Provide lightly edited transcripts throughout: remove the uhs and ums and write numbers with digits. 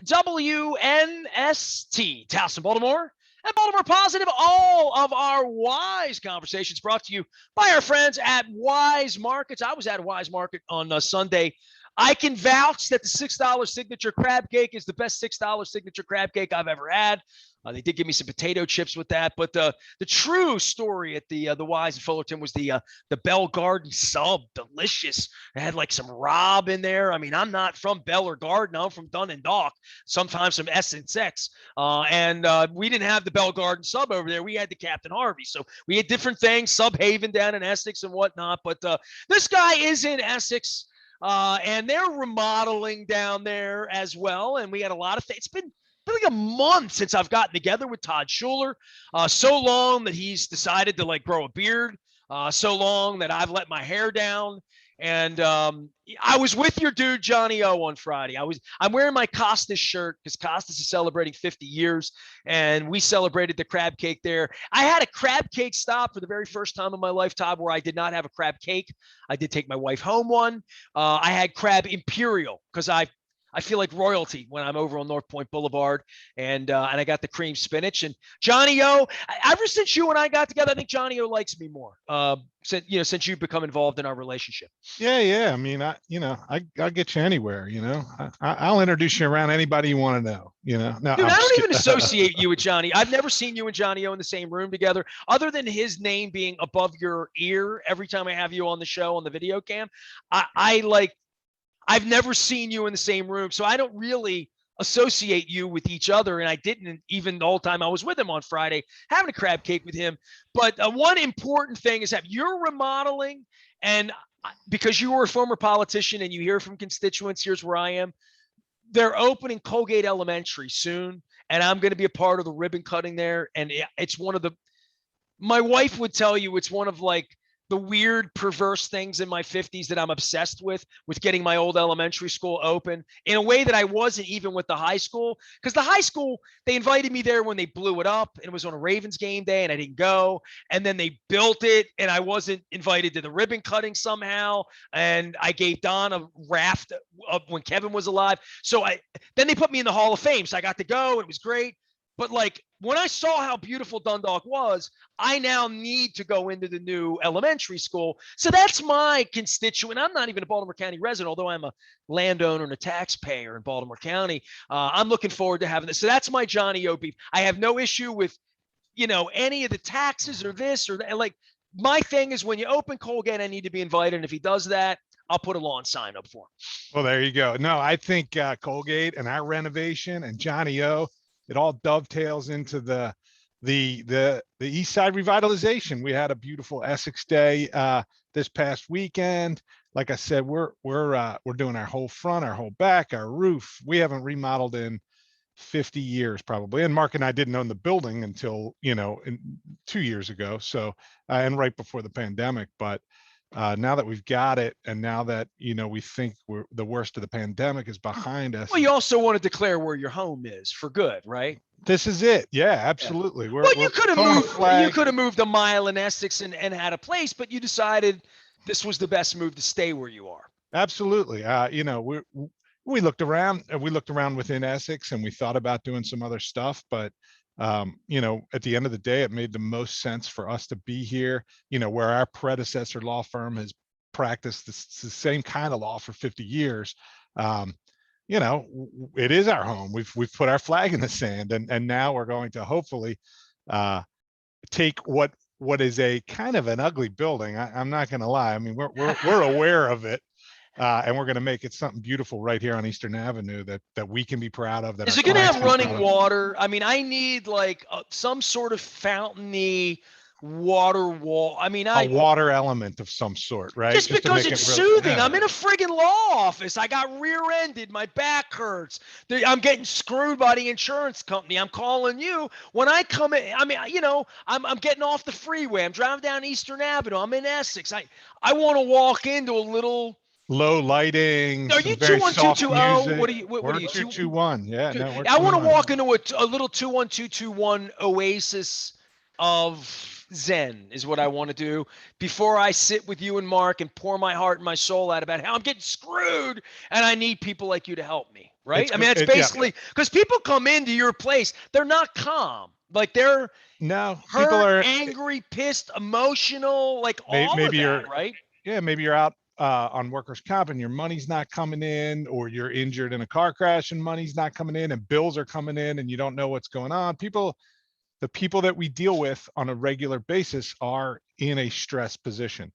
WNST, Towson, Baltimore, and Baltimore Positive. All of our Wise conversations brought to you by our friends at Wise Markets. I was at Wise Market on Sunday. I can vouch that the $6 signature crab cake is the best $6 signature crab cake I've ever had. They did give me some potato chips with that, but the true story at the Wise in Fullerton was the Bell Garden sub. Delicious. It had like some Rob in there. I mean, I'm not from Bell or Garden. I'm from Dun and Dock. Sometimes some Essence X. And we didn't have the Bell Garden sub over there. We had the Captain Harvey. So we had different things, Sub Haven down in Essex and whatnot. But this guy is in Essex. And they're remodeling down there as well. And we had a lot of things. It's been like a month since I've gotten together with Todd Schuler. So long that he's decided to like grow a beard. So long that I've let my hair down. And I was with your dude Johnny O on Friday. I'm wearing my Costas shirt because Costas is celebrating 50 years, and we celebrated the crab cake there. I had a crab cake stop for the very first time in my life, Todd, where I did not have a crab cake. I did take my wife home one. I had crab imperial because I feel like royalty when I'm over on North Point Boulevard, and I got the cream spinach. And Johnny O, ever since you and I got together, I think Johnny O likes me more. Since you've become involved in our relationship. Yeah. I mean, I'll get you anywhere. I'll introduce you around anybody you want to know. No, dude, I don't even associate you with Johnny. I've never seen you and Johnny O in the same room together, other than his name being above your ear every time I have you on the show on the video cam. I've never seen you in the same room, so I don't really associate you with each other, and I didn't even the whole time I was with him on Friday having a crab cake with him. But one important thing is that you're remodeling, and because you were a former politician and you hear from constituents, here's where I am. They're opening Colgate Elementary soon, and I'm going to be a part of the ribbon cutting there, and it's one of the – my wife would tell you it's one of like – the weird, perverse things in my 50s that I'm obsessed with getting my old elementary school open in a way that I wasn't even with the high school. Because the high school, they invited me there when they blew it up, and it was on a Ravens game day, and I didn't go. And then they built it, and I wasn't invited to the ribbon cutting somehow. And I gave Don a raft when Kevin was alive. So then they put me in the Hall of Fame. So I got to go. It was great. But like when I saw how beautiful Dundalk was, I now need to go into the new elementary school. So that's my constituent. I'm not even a Baltimore County resident, although I'm a landowner and a taxpayer in Baltimore County. I'm looking forward to having this. So that's my Johnny O beef. I have no issue with, any of the taxes or this or that. Like my thing is when you open Colgate, I need to be invited. And if he does that, I'll put a lawn sign up for him. Well, there you go. No, I think Colgate and our renovation and Johnny O, it all dovetails into the East Side revitalization. We had a beautiful Essex Day this past weekend. Like I said, we're doing our whole front, our whole back, our roof. We haven't remodeled in 50 years probably. And Mark and I didn't own the building until 2 years ago. So and right before the pandemic, but now that we've got it, and now that we think the worst of the pandemic is behind us. Well, you also want to declare where your home is for good, right? This is it. Yeah, absolutely. Yeah. You could have moved. You could have moved a mile in Essex and had a place, but you decided this was the best move to stay where you are. Absolutely. We looked around. We looked around within Essex, and we thought about doing some other stuff, but at the end of the day, it made the most sense for us to be here, where our predecessor law firm has practiced the same kind of law for 50 years. It is our home. We've put our flag in the sand, and now we're going to hopefully take what is a kind of an ugly building. I'm not going to lie. I mean, we're aware of it. And we're going to make it something beautiful right here on Eastern Avenue that we can be proud of. That is it going to have running water? I mean, I need like some sort of fountainy water wall. I mean, a water element of some sort, right? Just because it's soothing. I'm in a friggin' law office. I got rear-ended. My back hurts. I'm getting screwed by the insurance company. I'm calling you when I come in. I mean, I'm getting off the freeway. I'm driving down Eastern Avenue. I'm in Essex. I want to walk into a little low lighting. Are you 21220? What are you? What are you? 221. Yeah. No, I want to walk into a little 21221 oasis of Zen is what I want to do before I sit with you and Mark and pour my heart and my soul out about how I'm getting screwed and I need people like you to help me. Right? It's I mean, that's yeah. basically because people come into your place, they're not calm. Like they're No, people hurt, are angry, pissed, emotional, like all of maybe that, you're right? yeah, maybe you're out on workers' comp and your money's not coming in, or you're injured in a car crash and money's not coming in, and bills are coming in, and you don't know what's going on. The people that we deal with on a regular basis are in a stress position.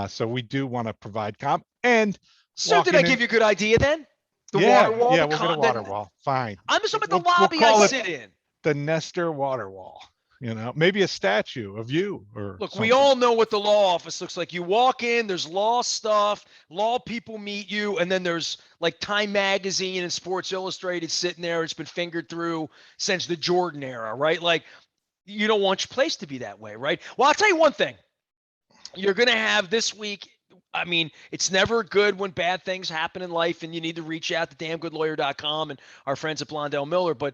So we do want to provide comp and So did I walking in. give you a good idea then? The water Yeah, wall, yeah, we'll get a water wall. Fine. I'm just talking about the We'll lobby I call it sit in. the Nestor water wall. Maybe a statue of you or Look, we something. all know what the law office looks like. You walk in, there's law stuff, law people meet you, and then there's like Time Magazine and Sports Illustrated sitting there. It's been fingered through since the Jordan era, right? Like, you don't want your place to be that way, right? Well, I'll tell you one thing. You're going to have this week. I mean, it's never good when bad things happen in life and you need to reach out to damngoodlawyer.com and our friends at Blondell Miller, but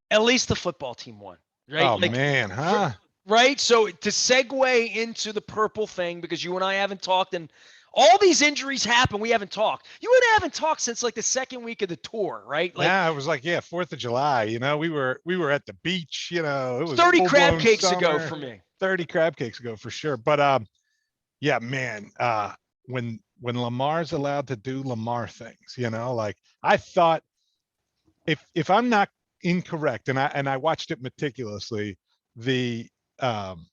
at least the football team won, right? Oh Like, man, huh? right? So to segue into the purple thing, because you and I haven't talked and all these injuries happen, we haven't talked. You and I haven't talked since like the second week of the tour, right? Like Yeah, it was like, yeah, 4th of July. We were at the beach, it was 30 full crab blown cakes ago summer, for me. 30 crab cakes ago for sure. But yeah, man, when Lamar's allowed to do Lamar things, like I thought if I'm not incorrect, and I watched it meticulously, the um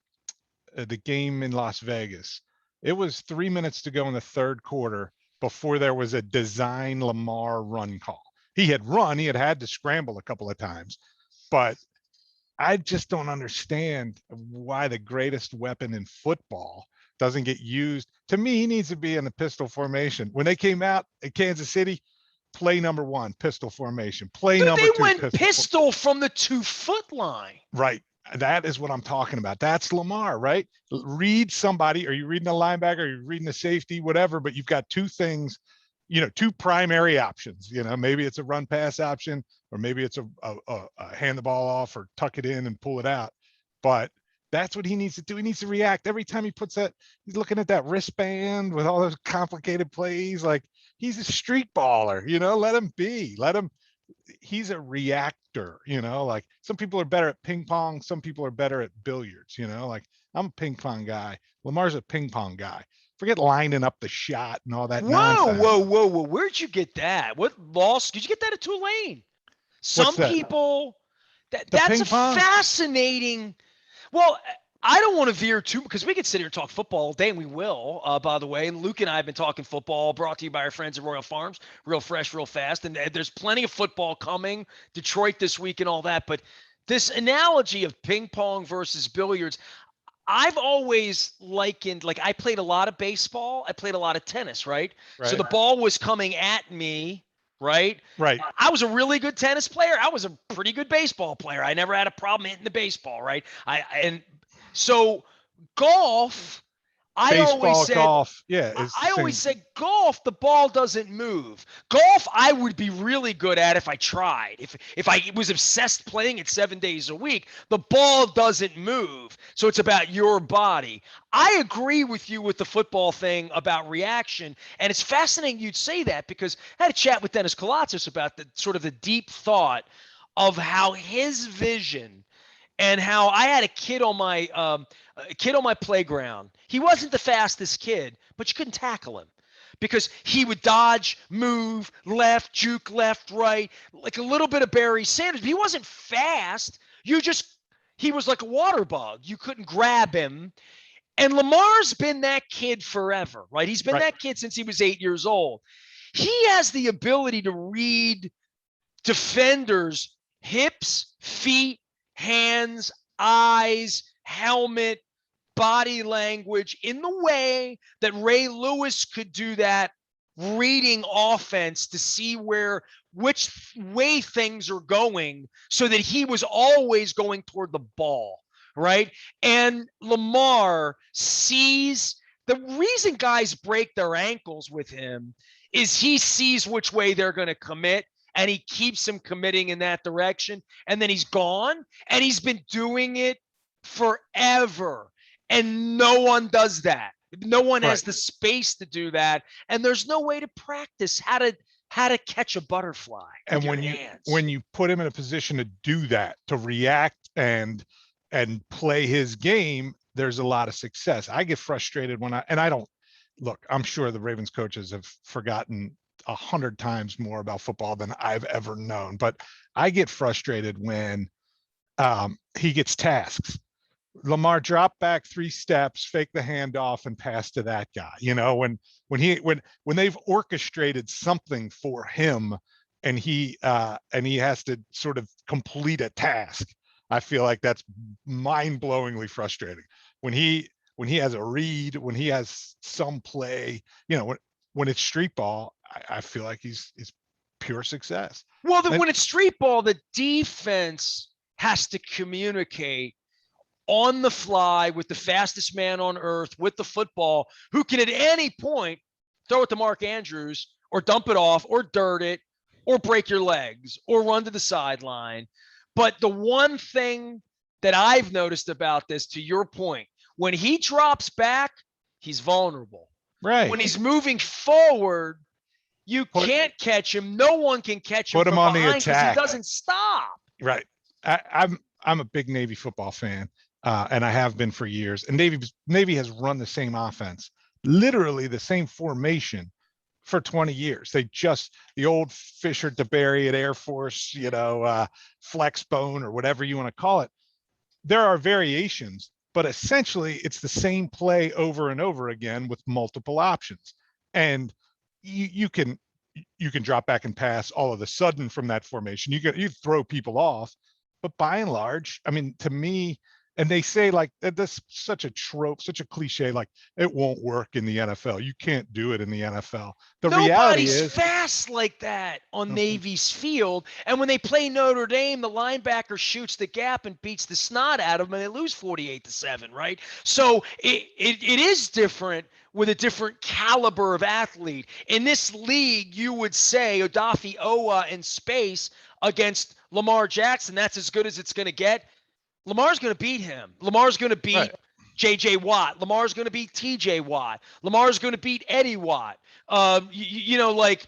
the game in Las Vegas, it was 3 minutes to go in the third quarter before there was a design Lamar run call. He had to scramble a couple of times, but I just don't understand why the greatest weapon in football doesn't get used. To me, he needs to be in the pistol formation. When they came out at Kansas City, play number 1, pistol formation. Play Dude, number they 2, went pistol. pistol from the 2-foot line. Right. That is what I'm talking about. That's Lamar, right? Read somebody. Are you reading a linebacker? Are you reading a safety? Whatever. But you've got two things, two primary options. Maybe it's a run pass option, or maybe it's a hand the ball off or tuck it in and pull it out. But that's what he needs to do. He needs to react every time he puts that. He's looking at that wristband with all those complicated plays. Like, he's a street baller. Let him be. He's a reactor, like some people are better at ping pong. Some people are better at billiards, like I'm a ping pong guy. Lamar's a ping pong guy. Forget lining up the shot and all that Whoa, nonsense. whoa. Where'd you get that? What loss? Did you get that at Tulane? What's Some that? people, The that's ping a pong? fascinating. Well, I don't want to veer too because we could sit here and talk football all day, and we will, by the way. And Luke and I have been talking football, brought to you by our friends at Royal Farms, real fresh, real fast. And there's plenty of football coming, Detroit this week and all that. But this analogy of ping pong versus billiards, I've always likened, like I played a lot of baseball. I played a lot of tennis, right? So Right. the ball was coming at me, right? Right. I was a really good tennis player. I was a pretty good baseball player. I never had a problem hitting the baseball, right? And so golf, I always Baseball, said golf. Yeah. It's the I always same. said golf, the ball doesn't move. Golf, I would be really good at if I tried. If I was obsessed playing it 7 days a week, the ball doesn't move. So it's about your body. I agree with you with the football thing about reaction. And it's fascinating you'd say that because I had a chat with Dennis Kolatzis about the sort of the deep thought of how his vision and how I had a kid on my playground. He wasn't the fastest kid, but you couldn't tackle him because he would dodge, move, left, juke, left, right, like a little bit of Barry Sanders. But he wasn't fast. He was like a water bug. You couldn't grab him. And Lamar's been that kid forever, right? He's been Right. that kid since he was 8 years old. He has the ability to read defenders' hips, feet, hands, eyes, helmet, body language in the way that Ray Lewis could do that reading offense to see which way things are going so that he was always going toward the ball, right? And Lamar sees the reason guys break their ankles with him is he sees which way they're going to commit and he keeps him committing in that direction. And then he's gone and he's been doing it forever. And no one does that. No one has Right. the space to do that. And there's no way to practice how to catch a butterfly with And your when hands. you put him in a position to do that, to react and play his game, there's a lot of success. I get frustrated when I don't look, I'm sure the Ravens coaches have forgotten 100 times more about football than I've ever known, but I get frustrated when he gets tasks. Lamar, drop back 3 steps, fake the handoff, and pass to that guy. When they've orchestrated something for him, and he has to sort of complete a task, I feel like that's mind-blowingly frustrating. When he has a read, when he has some play, when it's street ball, I feel like he's pure success. Well, And when it's street ball, the defense has to communicate on the fly with the fastest man on earth with the football, who can at any point throw it to Mark Andrews or dump it off or dirt it or break your legs or run to the sideline. But the one thing that I've noticed about this, to your point, when he drops back, he's vulnerable. right, When he's moving forward, you put can't catch him. No one can catch him put him from on the behind because he attack. doesn't stop. Right. I'm a big Navy football fan, and I have been for years. And Navy has run the same offense, literally the same formation for 20 years. The old Fisher DeBerry at Air Force, flex bone or whatever you want to call it. There are variations, but essentially it's the same play over and over again with multiple options. And you can drop back and pass all of a sudden from that formation. You throw people off, but by and large, I mean, to me, and they say like that's such a trope, such a cliche, like it won't work in the NFL. You can't do it in the NFL. The reality Nobody's is, fast like that on mhm, Navy's field. And when they play Notre Dame, the linebacker shoots the gap and beats the snot out of them, and they lose 48-7, right? So it is different with a different caliber of athlete. In this league, you would say Odafe Owa in space against Lamar Jackson, that's as good as it's going to get. Lamar's going to beat him. Lamar's going to beat right. J.J. Watt. Lamar's going to beat T.J. Watt. Lamar's going to beat Eddie Watt. Like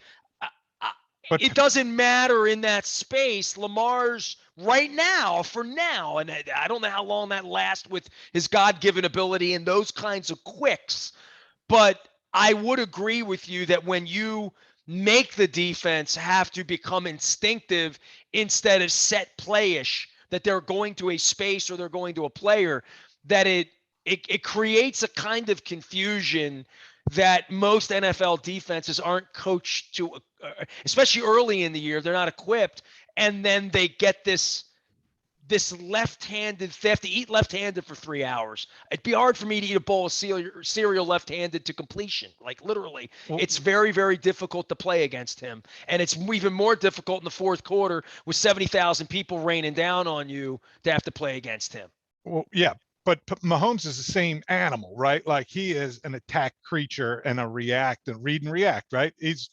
But it doesn't matter in that space. Lamar's right now, for now, and I don't know how long that lasts with his God-given ability and those kinds of quicks, but I would agree with you that when you make the defense have to become instinctive instead of set playish, that they're going to a space or they're going to a player, that it creates a kind of confusion that most NFL defenses aren't coached to, especially early in the year. They're not equipped, and then they get this left-handed. They have to eat left-handed for 3 hours. It'd be hard for me to eat a bowl of cereal left-handed to completion. Like literally, well, it's very, very difficult to play against him, and it's even more difficult in the fourth quarter with 70,000 people raining down on you to have to play against him. well, yeah, but Mahomes is the same animal, right? Like he is an attack creature and a react and read and react, right? He's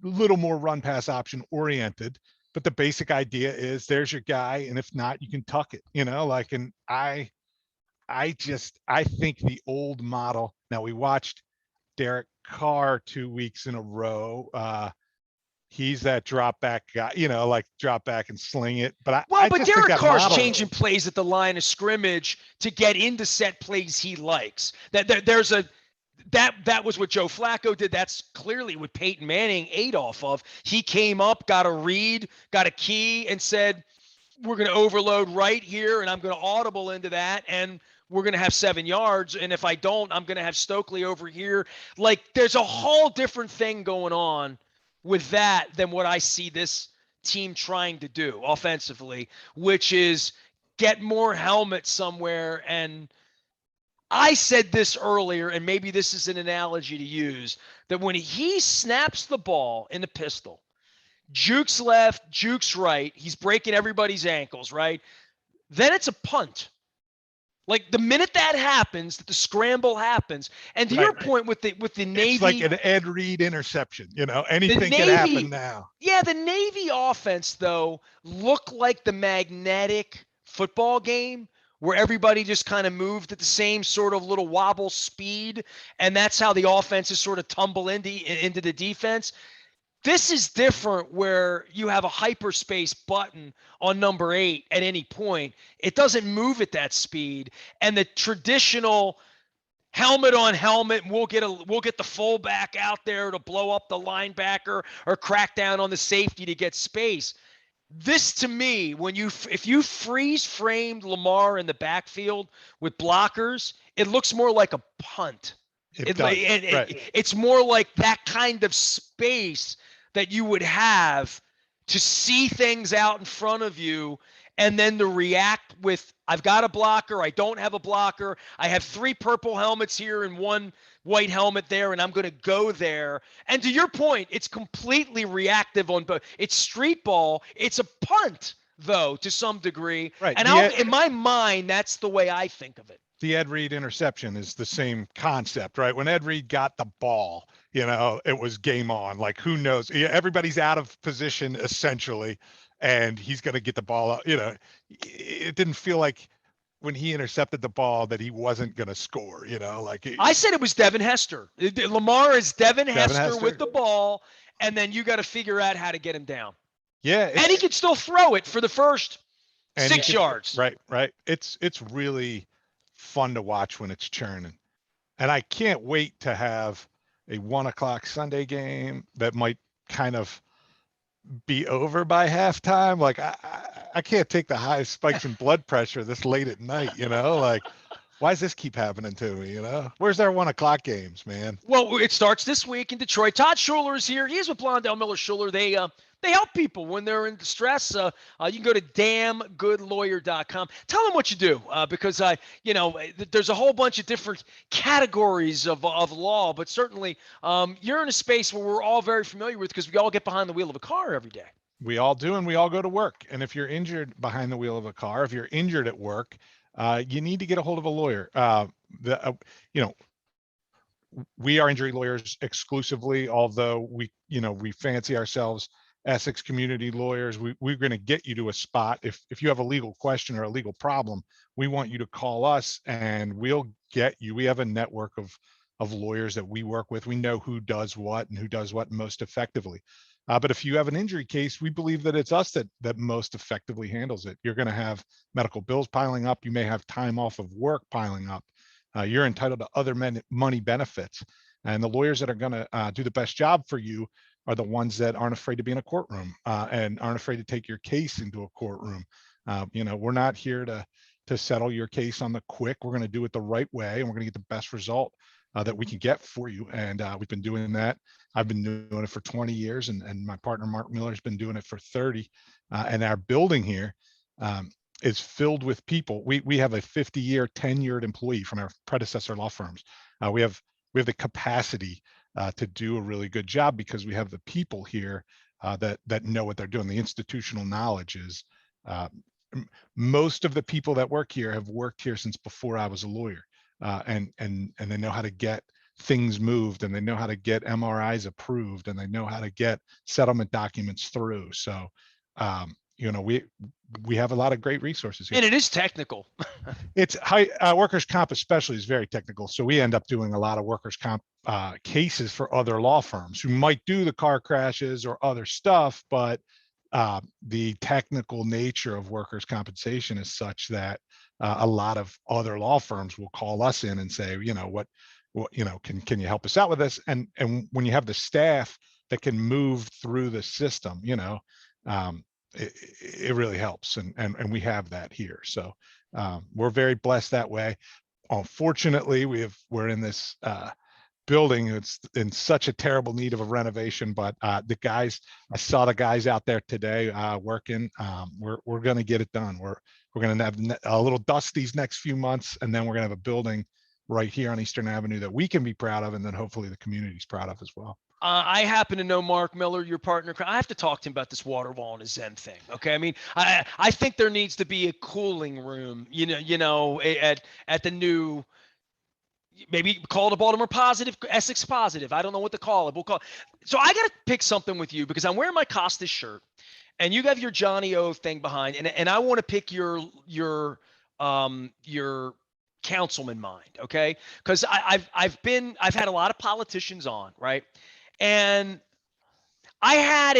a little more run pass option oriented, but the basic idea is there's your guy, and if not, you can tuck it, and I think the old model. Now we watched Derek Carr 2 weeks in a row. He's that drop back guy, like drop back and sling it. But Well, I but just think Derek that Carr's model, changing plays at the line of scrimmage to get into set plays he likes. That was what Joe Flacco did. That's clearly what Peyton Manning ate off of. He came up, got a read, got a key, and said, we're going to overload right here, and I'm going to audible into that, and we're going to have 7 yards. And if I don't, I'm going to have Stokely over here. Like, there's a whole different thing going on with that than what I see this team trying to do offensively, which is get more helmets somewhere. And I said this earlier, and maybe this is an analogy to use, that when he snaps the ball in the pistol, jukes left, jukes right, he's breaking everybody's ankles, right? Then it's a punt. Like the minute that happens, that the scramble happens, and to your right? point with the It's like Navy, an Ed Reed interception. the Anything can happen Navy, now. yeah, the Navy offense though looked like the magnetic football game where everybody just kind of moved at the same sort of little wobble speed, and that's how the offenses sort of tumble into the defense. This is different where you have a hyperspace button on number 8 at any point. It doesn't move at that speed. And the traditional helmet on helmet, and we'll get the fullback out there to blow up the linebacker or crack down on the safety to get space. This to me, if you freeze framed Lamar in the backfield with blockers, it looks more like a punt. It's more like that kind of space that you would have to see things out in front of you, and then to react with, I've got a blocker, I don't have a blocker, I have 3 purple helmets here and 1 white helmet there, and I'm going to go there. And to your point, it's completely reactive on both. It's street ball. It's a punt, though, to some degree. Right. And in my mind, that's the way I think of it. The Ed Reed interception is the same concept, right? When Ed Reed got the ball, it was game on. Like, who knows? Everybody's out of position essentially, and he's going to get the ball out. It didn't feel like when he intercepted the ball that he wasn't going to score. I said it was Devin Hester. Lamar is Devin Hester with the ball, and then you got to figure out how to get him down. Yeah, and he could still throw it for the first 6 yards. Right. It's really fun to watch when it's churning, and I can't wait to have a 1:00 Sunday game that might kind of be over by halftime. Like, I can't take the high spikes in blood pressure this late at night. Like, why does this keep happening to me? Where's our 1:00 games, man? Well, it starts this week in Detroit. Todd Schuler is here. He's with Blondell Miller Schuler. They help people when they're in distress. You can go to damngoodlawyer.com. Tell them what you do, because there's a whole bunch of different categories of law, but certainly you're in a space where we're all very familiar with, because we all get behind the wheel of a car every day. We all do, and we all go to work. And if you're injured behind the wheel of a car, if you're injured at work, you need to get a hold of a lawyer. We are injury lawyers exclusively, although we fancy ourselves Essex community lawyers. We're going to get you to a spot. If you have a legal question or a legal problem, we want you to call us and we'll get you. We have a network of lawyers that we work with. We know who does what and who does what most effectively. But if you have an injury case, we believe that it's us that most effectively handles it. You're going to have medical bills piling up. You may have time off of work piling up. You're entitled to other money benefits. And the lawyers that are going to do the best job for you are the ones that aren't afraid to be in a courtroom and aren't afraid to take your case into a courtroom. We're not here to settle your case on the quick. We're going to do it the right way, and we're going to get the best result that we can get for you. And we've been doing that. I've been doing it for 20 years, and my partner, Mark Miller, has been doing it for 30. And our building here is filled with people. We have a 50-year tenured employee from our predecessor law firms. We have the capacity to do a really good job because we have the people here that know what they're doing. The institutional knowledge is most of the people that work here have worked here since before I was a lawyer, and they know how to get things moved, and they know how to get MRIs approved, and they know how to get settlement documents through. So we have a lot of great resources here. And it is technical. It's workers' comp especially is very technical. So we end up doing a lot of workers' comp cases for other law firms who might do the car crashes or other stuff, but the technical nature of workers' compensation is such that a lot of other law firms will call us in and say, can you help us out with this? And when you have the staff that can move through the system, it really helps, and we have that here. So we're very blessed that way. Unfortunately, we're in this building. It's in such a terrible need of a renovation, but I saw the guys out there today working. We're going to get it done. We're going to have a little dust these next few months, and then we're going to have a building right here on Eastern Avenue that we can be proud of, and then hopefully the community's proud of as well. I happen to know Mark Miller, your partner. I have to talk to him about this water wall and a Zen thing. Okay, I mean, I think there needs to be a cooling room. At the new, maybe call it a Baltimore positive, Essex positive. I don't know what to call it. We'll call it. So I got to pick something with you because I'm wearing my Costas shirt, and you have your Johnny O thing behind, and I want to pick your your councilman mind, okay? Because I've had a lot of politicians on, right? And I had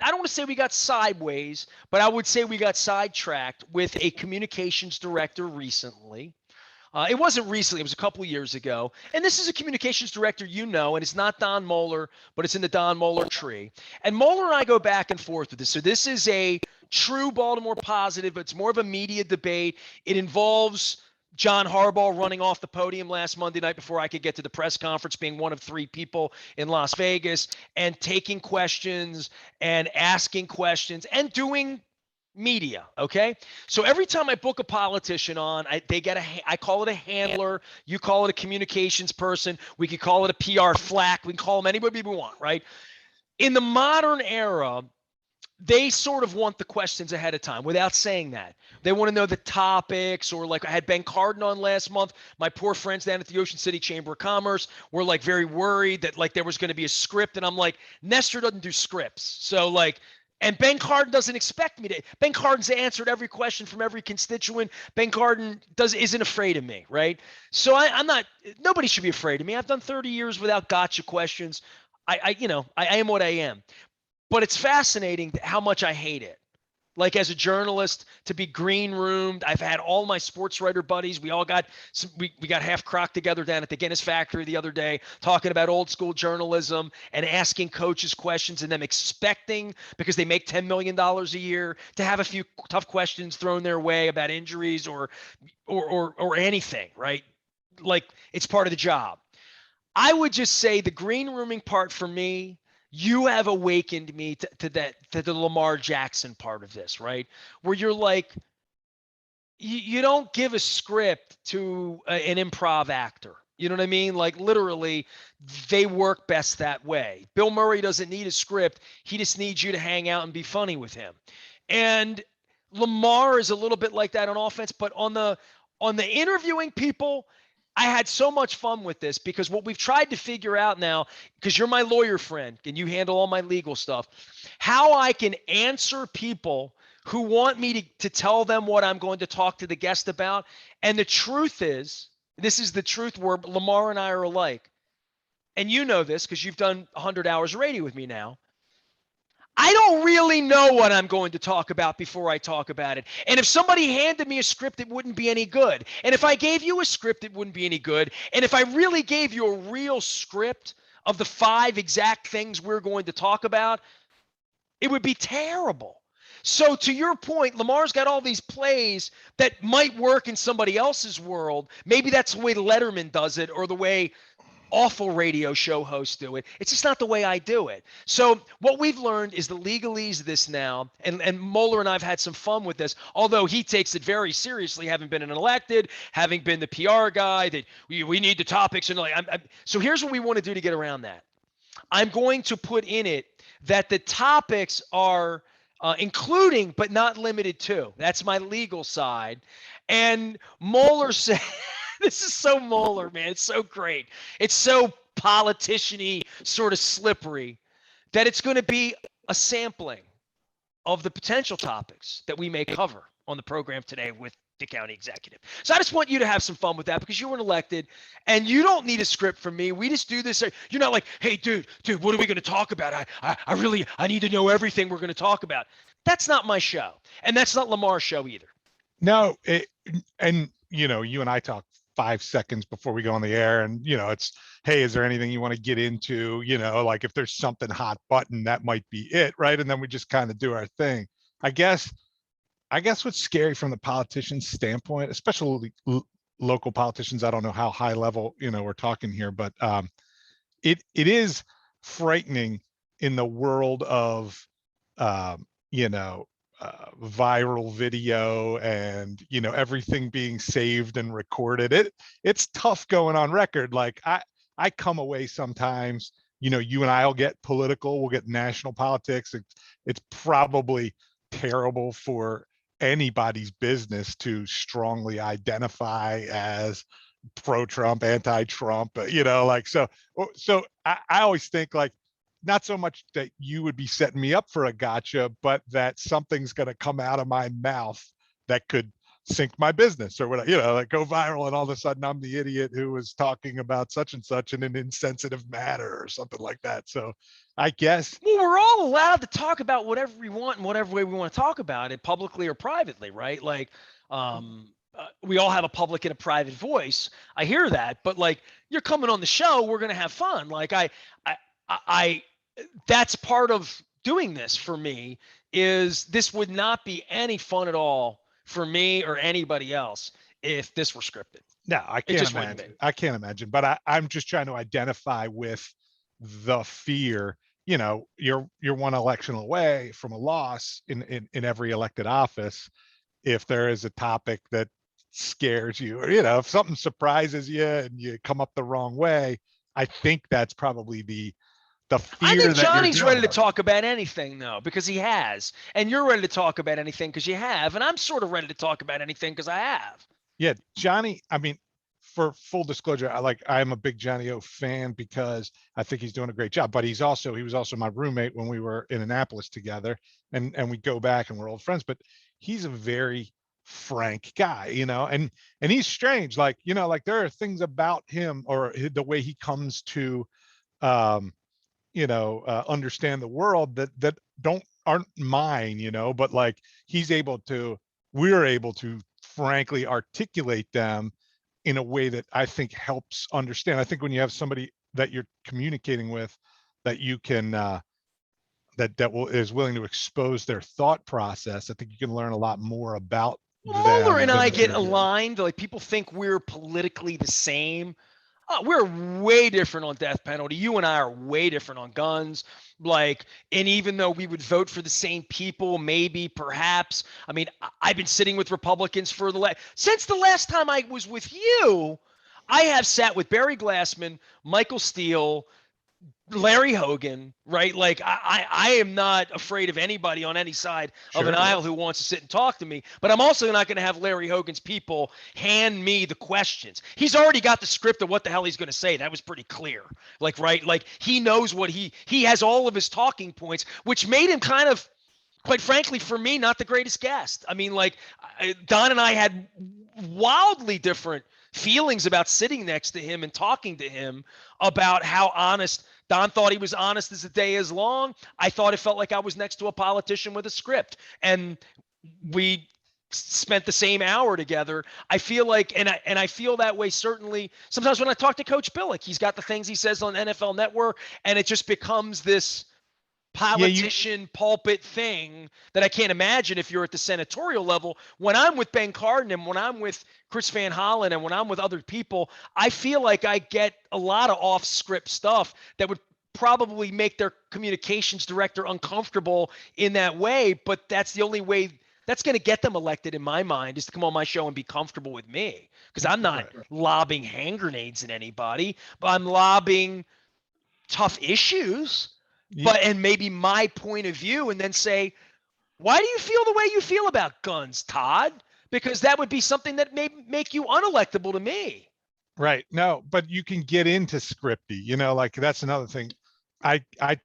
I don't want to say we got sideways, but I would say we got sidetracked with a communications director recently. It wasn't recently, it was a couple of years ago. And this is a communications director, and it's not Don Moeller, but it's in the Don Moeller tree. And Moeller and I go back and forth with this. So this is a true Baltimore positive, but it's more of a media debate. It involves John Harbaugh running off the podium last Monday night before I could get to the press conference, being one of 3 people in Las Vegas, and taking questions and asking questions and doing media. Okay. So every time I book a politician on, I call it a handler. You call it a communications person. We could call it a PR flack. We can call them anybody we want, right? In the modern era, they sort of want the questions ahead of time without saying that. They want to know the topics, or like I had Ben Cardin on last month. My poor friends down at the Ocean City Chamber of Commerce were like very worried that like there was going to be a script. And I'm like, Nestor doesn't do scripts. So like, and Ben Cardin doesn't expect me to. Ben Cardin's answered every question from every constituent. Ben Cardin isn't afraid of me, right? So I'm not. Nobody should be afraid of me. I've done 30 years without gotcha questions. I am what I am. But it's fascinating how much I hate it. Like as a journalist, to be green roomed. I've had all my sports writer buddies. We all got we got half crocked together down at the Guinness factory the other day, talking about old school journalism and asking coaches questions and them expecting, because they make $10 million a year, to have a few tough questions thrown their way about injuries or anything, right? Like it's part of the job. I would just say the green rooming part for me, you have awakened me to the Lamar Jackson part of this, right? Where you're like, you don't give a script to an improv actor. You know what I mean? Like literally, they work best that way. Bill Murray doesn't need a script. He just needs you to hang out and be funny with him. And Lamar is a little bit like that on offense, but on the interviewing people, I had so much fun with this, because what we've tried to figure out now, because you're my lawyer friend and you handle all my legal stuff, how I can answer people who want me to tell them what I'm going to talk to the guest about. And the truth is, this is the truth where Lamar and I are alike. And you know this because you've done 100 hours of radio with me now. I don't really know what I'm going to talk about before I talk about it. And if somebody handed me a script, it wouldn't be any good. And if I gave you a script, it wouldn't be any good. And if I really gave you a real script of the 5 exact things we're going to talk about, it would be terrible. So to your point, Lamar's got all these plays that might work in somebody else's world. Maybe that's the way Letterman does it, or the way awful radio show hosts do it. It's just not the way I do it. So what we've learned is the legalese of this now, and Moeller and I've had some fun with this, although he takes it very seriously, having been an elected, having been the PR guy, that we need the topics. And like, so here's what we want to do to get around that. I'm going to put in it that the topics are including but not limited to. That's my legal side. And Moeller said, this is so Moeller, man. It's so great. It's so politician-y, sort of slippery, that it's going to be a sampling of the potential topics that we may cover on the program today with the county executive. So I just want you to have some fun with that, because you were elected and you don't need a script from me. We just do this. You're not like, hey, dude, what are we going to talk about? I need to know everything we're going to talk about. That's not my show. And that's not Lamar's show either. No, and you and I talked 5 seconds before we go on the air, and it's, hey, is there anything you want to get into? Like if there's something hot button, that might be it, right? And then we just kind of do our thing. I guess what's scary from the politician's standpoint, especially local politicians, I don't know how high level we're talking here, but it is frightening in the world of viral video and everything being saved and recorded. It's tough going on record. Like I come away sometimes, you and I'll get political, we'll get national politics. It's probably terrible for anybody's business to strongly identify as pro-Trump, anti-Trump, so I always think, like, not so much that you would be setting me up for a gotcha, but that something's going to come out of my mouth that could sink my business or whatever, like go viral, and all of a sudden I'm the idiot who was talking about such and such in an insensitive matter or something like that. So I guess. Well, we're all allowed to talk about whatever we want in whatever way we want to talk about it, publicly or privately, right? Like, we all have a public and a private voice. I hear that, but like, you're coming on the show, we're gonna have fun. Like, I that's part of doing this for me. Is this would not be any fun at all for me or anybody else if this were scripted. No, I It can't just wouldn't be. imagine. I can't imagine. But I'm just trying to identify with the fear. You're one election away from a loss in every elected office. If there is a topic that scares you, or if something surprises you and you come up the wrong way, I think that's probably the I fear think that you're Johnny's ready dealing to with. talk about anything, though, because he has. And you're ready to talk about anything because you have. And I'm sort of ready to talk about anything because I have. Yeah, Johnny, I mean, for full disclosure, I'm a big Johnny O fan because I think he's doing a great job. But he was also my roommate when we were in Annapolis together, and we go back and we're old friends. But he's a very frank guy, and he's strange. Like there are things about him, or the way he comes to um understand the world that aren't mine, but like we're able to frankly articulate them in a way that I think helps understand. I think when you have somebody that you're communicating with, that you can is willing to expose their thought process, I think you can learn a lot more about Mueller them and than I if get you're. aligned. Like, people think we're politically the same. We're way different on death penalty. You and I are way different on guns. Like, and even though we would vote for the same people, maybe, perhaps. I mean, I've been sitting with Republicans since the last time I was with you. I have sat with Barry Glassman, Michael Steele, Larry Hogan, right? Like, I am not afraid of anybody on any side of an Sure. aisle who wants to sit and talk to me, but I'm also not going to have Larry Hogan's people hand me the questions. He's already got the script of what the hell he's going to say. That was pretty clear. Like, right? Like, he knows what he has all of his talking points, which made him kind of, quite frankly, for me, not the greatest guest. I mean, like, Don and I had wildly different feelings about sitting next to him and talking to him about how honest. Don thought he was honest as the day is long. I thought it felt like I was next to a politician with a script. And we spent the same hour together. I feel like, and I feel that way certainly sometimes when I talk to Coach Billick. He's got the things he says on NFL Network, and it just becomes this Yeah, you. politician pulpit thing that I can't imagine if you're at the senatorial level. When I'm with Ben Cardin and when I'm with Chris Van Hollen and when I'm with other people, I feel like I get a lot of off script stuff that would probably make their communications director uncomfortable in that way. But that's the only way that's going to get them elected in my mind, is to come on my show and be comfortable with me, because I'm not Right. lobbing hand grenades at anybody, but I'm lobbing tough issues, You. but and maybe my point of view, and then say, why do you feel the way you feel about guns, Todd? Because that would be something that may make you unelectable to me. Right. No, but you can get into scripty, like that's another thing. I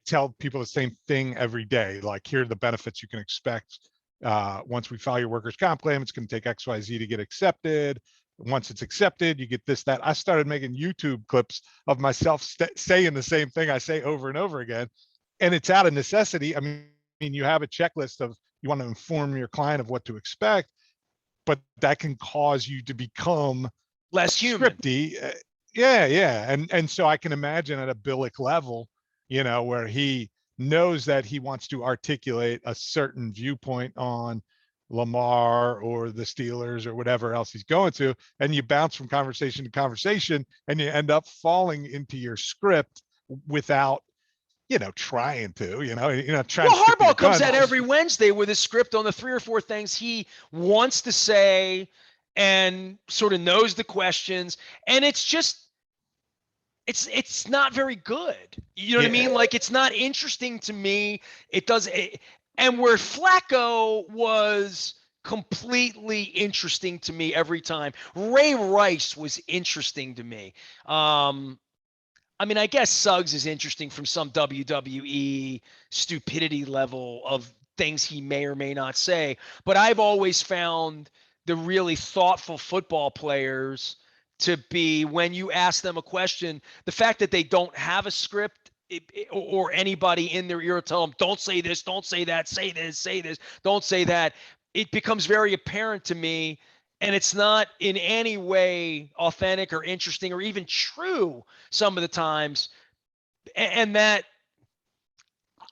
tell people the same thing every day. Like, here are the benefits you can expect. Once we file your workers' comp claim, it's going to take XYZ to get accepted. Once it's accepted, you get this, that. I started making YouTube clips of myself saying the same thing I say over and over again. And it's out of necessity. I mean, you have a checklist of, you want to inform your client of what to expect, but that can cause you to become Less human. scripty. Yeah. And so I can imagine at a Billick level, where he knows that he wants to articulate a certain viewpoint on Lamar or the Steelers or whatever else he's going to, and you bounce from conversation to conversation and you end up falling into your script without, trying to, trying to Well, stick to your Harbaugh comes guns. out every Wednesday with a script on the 3 or 4 things he wants to say and sort of knows the questions. And it's just, it's not very good. You know what I Yeah. mean? Like, it's not interesting to me. And where Flacco was completely interesting to me every time. Ray Rice was interesting to me. I mean, I guess Suggs is interesting from some WWE stupidity level of things he may or may not say, but I've always found the really thoughtful football players to be, when you ask them a question, the fact that they don't have a script or anybody in their ear tell them, don't say this, don't say that, say this, don't say that. It becomes very apparent to me, and it's not in any way authentic or interesting or even true some of the times. And that,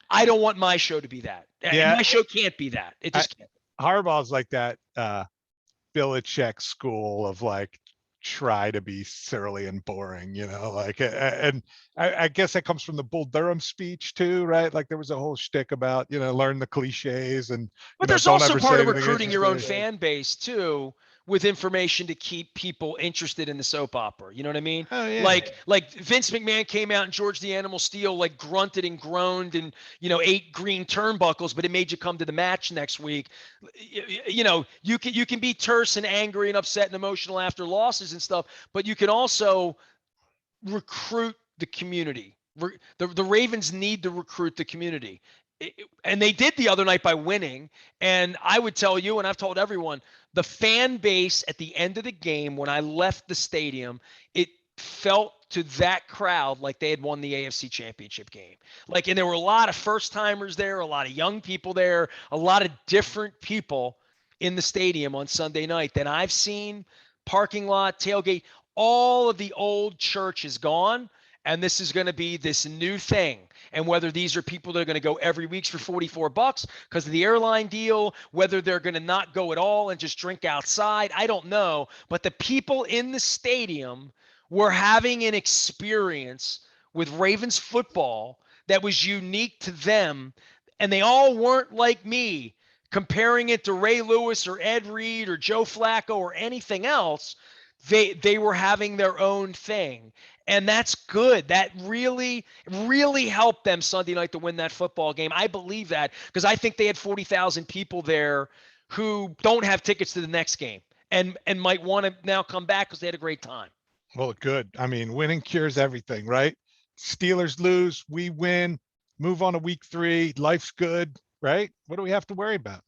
I don't want my show to be that. And Yeah, my show can't be that. It just can't. Harbaugh's like that Belichick school of like, try to be surly and boring, like, and I guess that comes from the Bull Durham speech too, right? Like there was a whole shtick about, learn the cliches and, But there's don't also ever part say of anything recruiting your own interesting. fan base too, with information to keep people interested in the soap opera. You know what I mean? Oh yeah. Like Vince McMahon came out and George the Animal Steel like grunted and groaned and ate green turnbuckles, but it made you come to the match next week. You can be terse and angry and upset and emotional after losses and stuff, but you can also recruit the community. The Ravens need to recruit the community. And they did the other night by winning. And I would tell you, and I've told everyone, the fan base at the end of the game, when I left the stadium, it felt to that crowd like they had won the AFC Championship game. Like, and there were a lot of first timers there, a lot of young people there, a lot of different people in the stadium on Sunday night than I've seen. Parking lot, tailgate, all of the old church is gone. And this is going to be this new thing. And whether these are people that are going to go every week for $44 because of the airline deal, whether they're going to not go at all and just drink outside, I don't know. But the people in the stadium were having an experience with Ravens football that was unique to them. And they all weren't like me, comparing it to Ray Lewis or Ed Reed or Joe Flacco or anything else. They were having their own thing. And that's good. That really, really helped them Sunday night to win that football game. I believe that because I think they had 40,000 people there who don't have tickets to the next game and might want to now come back because they had a great time. Well, good. I mean, winning cures everything, right? Steelers lose, we win, move on to week 3. Life's good, right? What do we have to worry about?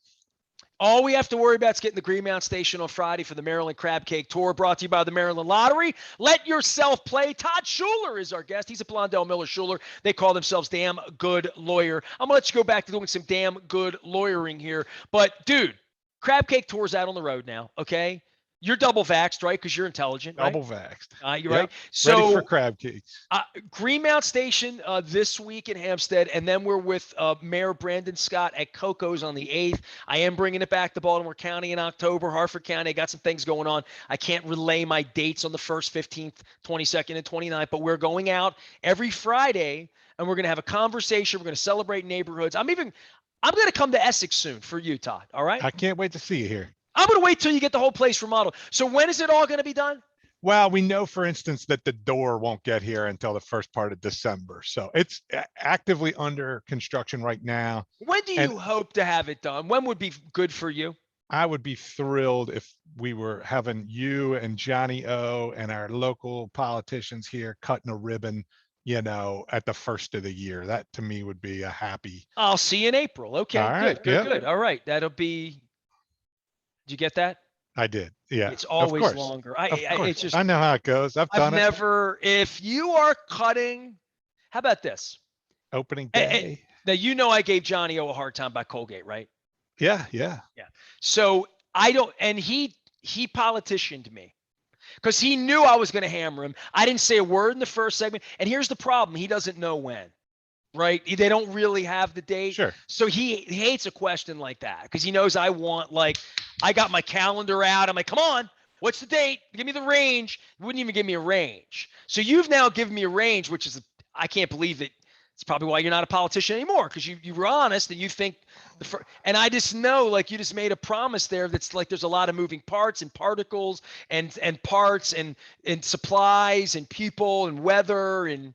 All we have to worry about is getting the Greenmount Station on Friday for the Maryland Crab Cake Tour, brought to you by the Maryland Lottery. Let yourself play. Todd Schuler is our guest. He's a Blondell Miller Schuler. They call themselves Damn Good Lawyer. I'm going to let you go back to doing some damn good lawyering here. But, dude, Crab Cake Tour's out on the road now, okay? You're double vaxxed, right? Because you're intelligent, right? Double vaxxed. You're right. So, ready for crab cakes. Greenmount Station this week in Hampstead, and then we're with Mayor Brandon Scott at Coco's on the 8th. I am bringing it back to Baltimore County in October, Harford County. I got some things going on. I can't relay my dates on the 1st, 15th, 22nd, and 29th, but we're going out every Friday, and we're going to have a conversation. We're going to celebrate neighborhoods. I'm going to come to Essex soon for you, Todd. All right? I can't wait to see you here. I'm going to wait till you get the whole place remodeled. So when is it all going to be done? Well, we know, for instance, that the door won't get here until the first part of December. So it's actively under construction right now. When do you hope to have it done? When would be good for you? I would be thrilled if we were having you and Johnny O and our local politicians here cutting a ribbon, at the first of the year. That to me would be a happy. I'll see you in April. Okay, all right, good. All right. That'll be. Did you get that? I did. Yeah. It's always longer. It's just. I know how it goes. I've done it. If you are cutting, how about this? Opening day. Now, I gave Johnny O a hard time by Colgate, right? Yeah. So I don't, and he politicianed me because he knew I was going to hammer him. I didn't say a word in the first segment. And here's the problem. He doesn't know when. Right? They don't really have the date. Sure. So he hates a question like that because he knows I want, like, I got my calendar out. I'm like, come on, what's the date? Give me the range. You wouldn't even give me a range. So you've now given me a range, which is, I can't believe it. It's probably why you're not a politician anymore because you were honest and you think and I just know, like, you just made a promise there that's like there's a lot of moving parts and particles and parts and supplies and people and weather and.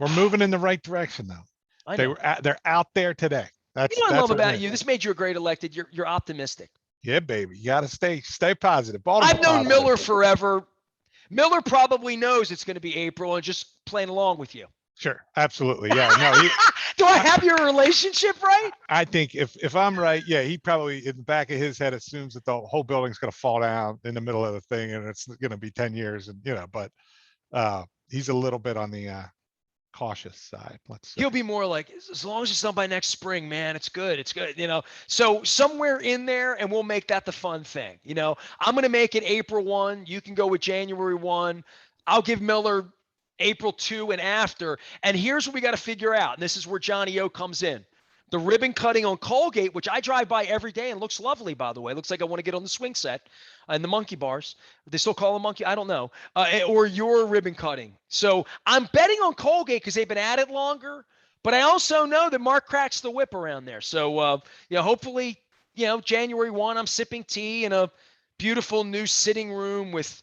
We're moving in the right direction, though. They're out there today. That's what I love about you. This made you a great elected. You're optimistic. Yeah, baby. You got to stay positive. Baltimore I've known positive. Miller forever. Miller probably knows it's going to be April and just playing along with you. Sure, absolutely. Yeah, no. Do I have your relationship right? I think if I'm right, yeah, he probably in the back of his head assumes that the whole building's going to fall down in the middle of the thing, and it's going to be 10 years, and but he's a little bit on the cautious side, let's say. He'll be more like, as long as it's done by next spring, man, it's good. It's good. So somewhere in there, and we'll make that the fun thing. I'm going to make it April 1. You can go with January 1. I'll give Miller April 2 and after. And here's what we got to figure out. And this is where Johnny O comes in. The ribbon cutting on Colgate, which I drive by every day and looks lovely, by the way. Looks like I want to get on the swing set and the monkey bars. They still call them monkey? I don't know. Or your ribbon cutting. So I'm betting on Colgate because they've been at it longer. But I also know that Mark cracks the whip around there. So, hopefully, January 1, I'm sipping tea in a beautiful new sitting room with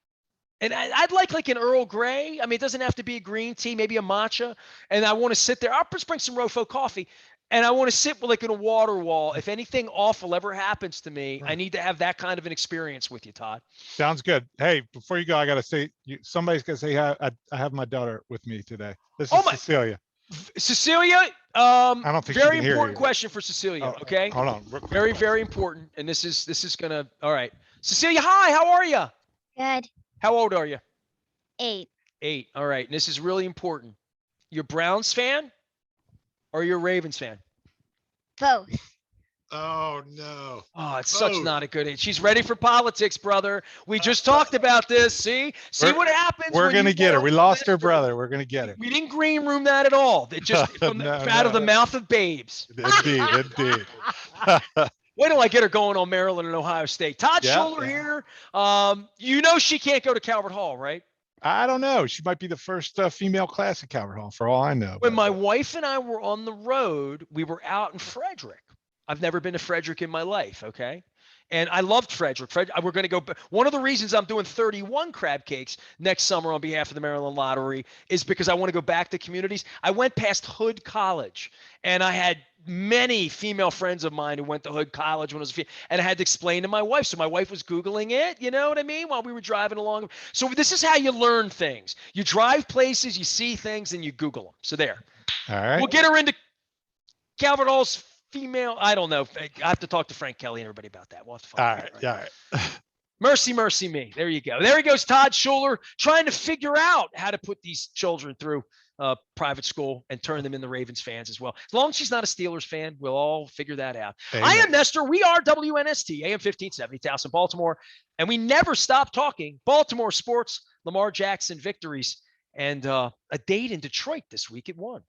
– and I'd like an Earl Grey. I mean, it doesn't have to be a green tea, maybe a matcha. And I want to sit there. I'll just bring some Rofo coffee. And I want to sit with in a water wall. If anything awful ever happens to me, I need to have that kind of an experience with you, Todd. Sounds good. Hey, before you go, I got to say, somebody's going to say, I have my daughter with me today. This is Cecilia. Cecilia, I don't think very important question for Cecilia. Okay. Hold on. Very, very important. And this is going to, all right. Cecilia, hi, how are you? Good. How old are you? 8. 8. All right. And this is really important. You're Browns fan or you're Ravens fan? Both. Oh, no. Oh, it's such not a good age. She's ready for politics, brother. We just talked about this. See what happens. We're going to get her. We lost her brother. We're going to get her. We didn't green room that at all. It just out of the mouth of babes. Indeed. Wait till I get her going on Maryland and Ohio State. Todd Schuler here. She can't go to Calvert Hall, right? I don't know. She might be the first female class at Calvert Hall, for all I know. When my wife and I were on the road, we were out in Frederick. I've never been to Frederick in my life, okay? And I loved Frederick. We're going to go. One of the reasons I'm doing 31 crab cakes next summer on behalf of the Maryland Lottery is because I want to go back to communities. I went past Hood College, and I had many female friends of mine who went to Hood College when I was a female, and I had to explain to my wife. So my wife was Googling it, you know what I mean, while we were driving along. So this is how you learn things. You drive places, you see things, and you Google them. So there. All right. We'll get her into Calvert Hall's female. I don't know. I have to talk to Frank Kelly and everybody about that. We'll have to find out. All right. Mercy me. There you go. There he goes, Todd Schuler, trying to figure out how to put these children through private school and turn them into Ravens fans as well. As long as she's not a Steelers fan, we'll all figure that out. Amen. I am Nestor. We are WNST, AM 1570, Towson, Baltimore. And we never stop talking Baltimore sports, Lamar Jackson victories, and a date in Detroit this week at 1.